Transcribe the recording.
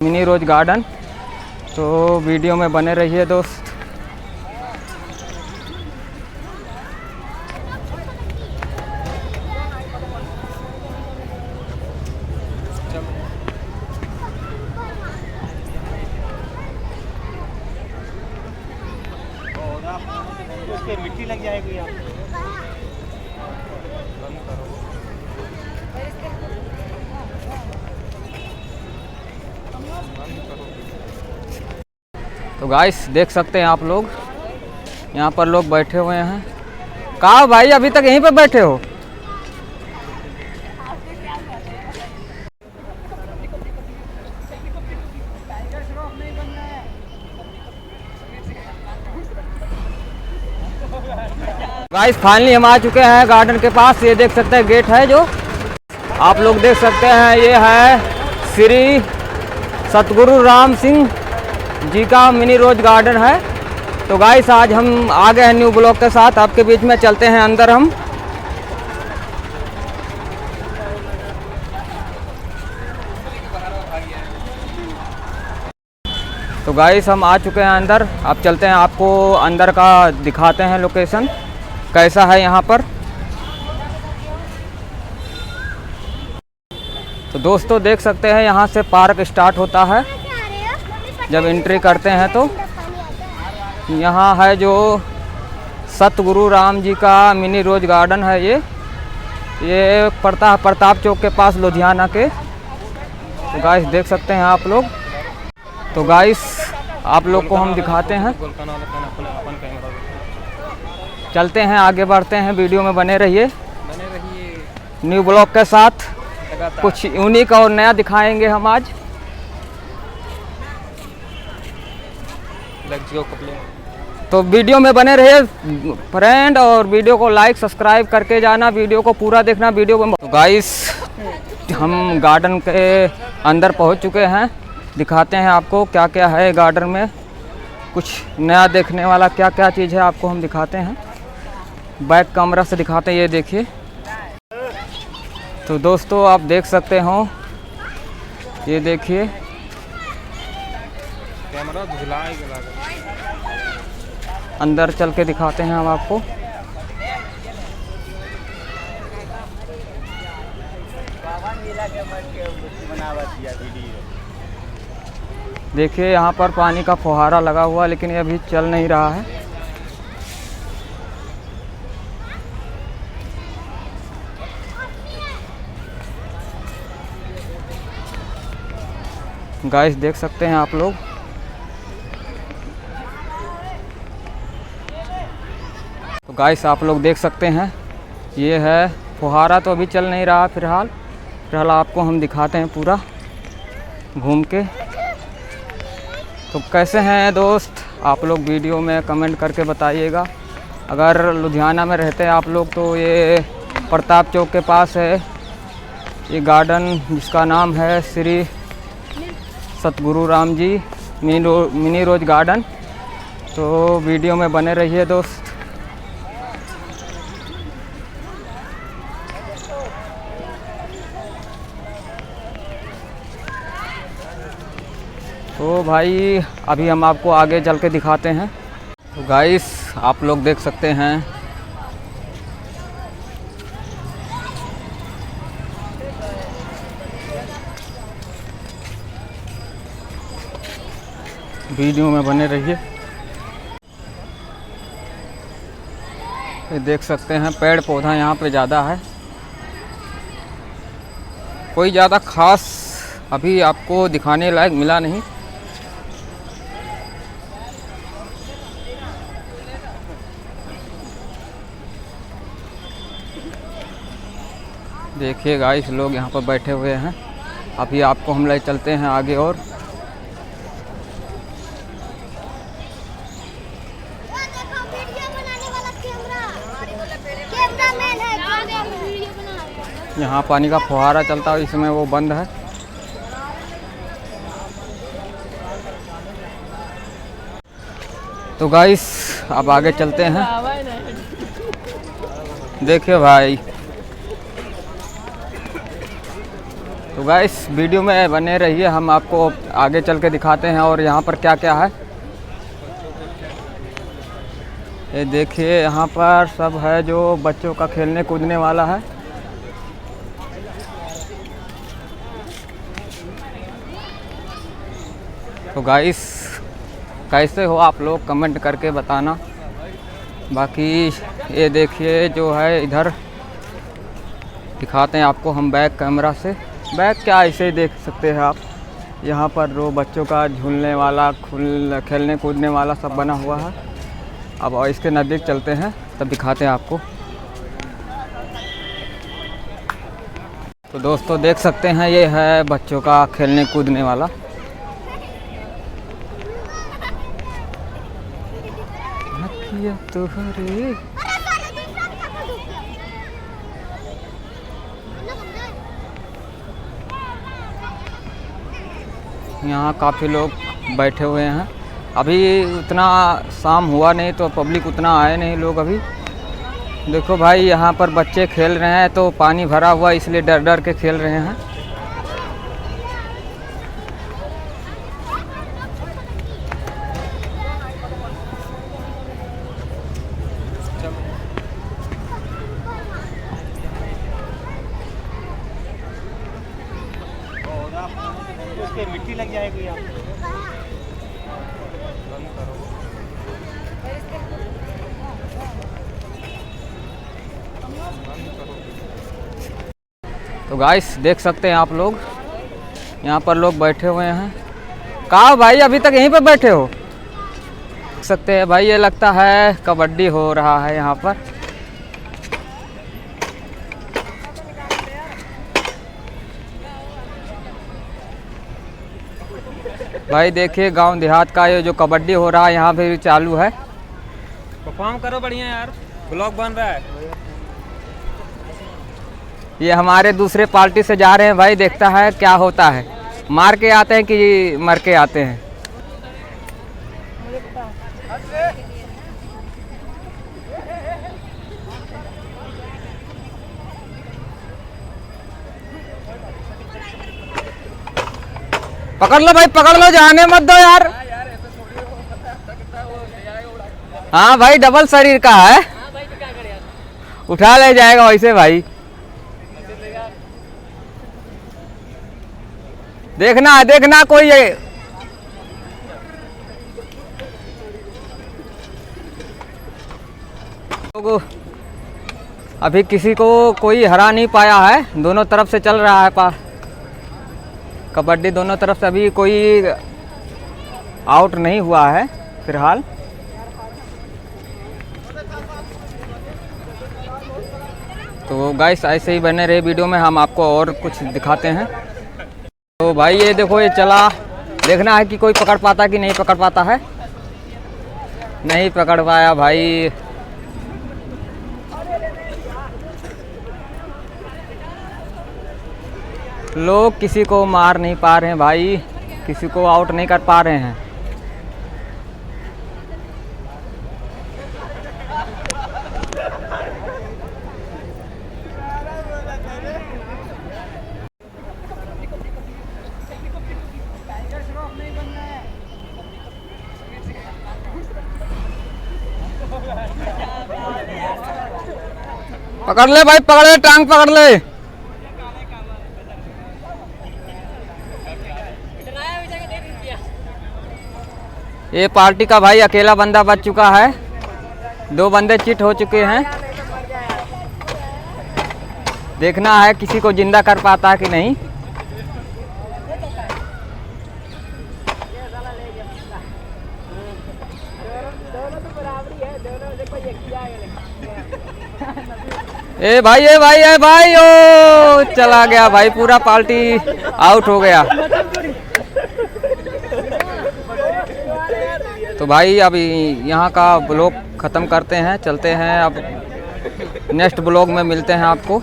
Mini rose garden. तो वीडियो में बने रहिए दोस्त। उसके मिट्टी लग जाएगी आप। तो गाइस देख सकते हैं आप लोग, यहाँ पर लोग बैठे हुए हैं। कहाँ भाई, अभी तक यहीं पर बैठे हो? गाइस फाइनली हम आ चुके हैं गार्डन के पास। ये देख सकते हैं गेट है जो आप लोग देख सकते हैं। ये है श्री सतगुरु राम सिंह जी का मिनी रोज गार्डन है। तो गाइस आज हम आ गए हैं न्यू ब्लॉग के साथ, आपके बीच में चलते हैं अंदर हम। तो गाइस हम आ चुके हैं अंदर, अब चलते हैं, आपको अंदर का दिखाते हैं लोकेशन कैसा है यहाँ पर। तो दोस्तों देख सकते हैं यहाँ से पार्क स्टार्ट होता है जब एंट्री करते हैं। तो यहाँ है जो सतगुरु राम जी का मिनी रोज गार्डन है। ये पड़ता है प्रताप चौक के पास लुधियाना के। तो गाइस देख सकते हैं आप लोग। तो गाइस आप लोग को हम दिखाते हैं, चलते हैं आगे बढ़ते हैं, वीडियो में बने रहिए न्यू ब्लॉग के साथ। कुछ यूनिक और नया दिखाएंगे हम आज। तो वीडियो में बने रहिए फ्रेंड, और वीडियो को लाइक सब्सक्राइब करके जाना, वीडियो को पूरा देखना वीडियो में। तो गाइस हम गार्डन के अंदर पहुंच चुके हैं, दिखाते हैं आपको क्या क्या है गार्डन में। कुछ नया देखने वाला क्या क्या चीज़ है आपको हम दिखाते हैं, बैक कैमरा से दिखाते हैं। ये देखिए। तो दोस्तों आप देख सकते हो, ये देखिए कैमरा अंदर चल के दिखाते हैं हम आपको। देखिए यहाँ पर पानी का फुहारा लगा हुआ, लेकिन ये अभी चल नहीं रहा है। गाइस देख सकते हैं आप लोग। तो गाइस आप लोग देख सकते हैं, ये है फुहारा। तो अभी चल नहीं रहा फिलहाल आपको हम दिखाते हैं पूरा घूम के। तो कैसे हैं दोस्त आप लोग, वीडियो में कमेंट करके बताइएगा। अगर लुधियाना में रहते हैं आप लोग तो ये प्रताप चौक के पास है ये गार्डन, जिसका नाम है श्री सतगुरु Ram ji mini rose garden. तो वीडियो में बने रहिए दोस्त। तो भाई अभी हम आपको आगे चल के दिखाते हैं। तो गाइस आप लोग देख सकते हैं, वीडियो में बने रहिए। ये देख सकते हैं पेड़ पौधा यहाँ पे ज़्यादा है, कोई ज़्यादा खास अभी आपको दिखाने लायक मिला नहीं। देखिए गाइस लोग यहाँ पर बैठे हुए हैं। अभी आपको हम ले चलते हैं आगे और। यहाँ पानी का फुहारा चलता है, इसमें वो बंद है। तो गाइस अब आगे चलते हैं। देखिए भाई, तो गाइस वीडियो में बने रहिए, हम आपको आगे चल के दिखाते हैं और यहाँ पर क्या क्या है। ये देखिए यहाँ पर सब है जो बच्चों का खेलने कूदने वाला है। तो गाइस कैसे हो आप लोग कमेंट करके बताना। बाकी ये देखिए जो है इधर दिखाते हैं आपको हम बैक कैमरा से। बैक क्या ऐसे ही देख सकते हैं आप। यहाँ पर वो बच्चों का झूलने वाला खेलने कूदने वाला सब बना हुआ है। अब इसके नज़दीक चलते हैं तब दिखाते हैं आपको। तो दोस्तों देख सकते हैं ये है बच्चों का खेलने कूदने वाला। यहाँ काफ़ी लोग बैठे हुए हैं। अभी उतना शाम हुआ नहीं तो पब्लिक उतना आए नहीं लोग अभी। देखो भाई यहाँ पर बच्चे खेल रहे हैं तो पानी भरा हुआ इसलिए डर डर के खेल रहे हैं। उसके मिट्टी लग जाएगी आप। तो गाइस देख सकते हैं आप लोग यहाँ पर लोग बैठे हुए हैं। कहाँ भाई अभी तक यहीं पर बैठे हो? देख सकते हैं भाई ये लगता है कबड्डी हो रहा है यहाँ पर। भाई देखिए गांव देहात का ये जो कबड्डी हो रहा है यहाँ पे चालू है। परफॉर्म करो बढ़िया यार, ब्लॉग बन रहा है। ये हमारे दूसरे पार्टी से जा रहे हैं भाई, देखता है क्या होता है। मार के आते हैं कि मर के आते हैं। पकड़ लो भाई पकड़ लो, जाने मत दो यार। हाँ भाई डबल शरीर का है, उठा ले जाएगा वैसे भाई। देखना देखना कोई लोग अभी किसी को कोई हरा नहीं पाया है। दोनों तरफ से चल रहा है कबड्डी, दोनों तरफ से अभी कोई आउट नहीं हुआ है फिलहाल। तो गाइस ऐसे ही बने रहे वीडियो में, हम आपको और कुछ दिखाते हैं। तो भाई ये देखो ये चला, देखना है कि कोई पकड़ पाता कि नहीं पकड़ पाता है। नहीं पकड़ पाया भाई। लोग किसी को मार नहीं पा रहे हैं भाई, किसी को आउट नहीं कर पा रहे हैं। पकड़ ले भाई पकड़ ले, टांग पकड़ ले। ये पार्टी का भाई अकेला बंदा बच चुका है, 2 बंदे चिट हो चुके हैं। देखना है किसी को जिंदा कर पाता है कि नहीं। ए भाई ए भाई ए भाई, ओ चला गया भाई, पूरा पार्टी आउट हो गया। तो भाई अभी यहाँ का ब्लॉग ख़त्म करते हैं, चलते हैं अब नेक्स्ट ब्लॉग में मिलते हैं आपको।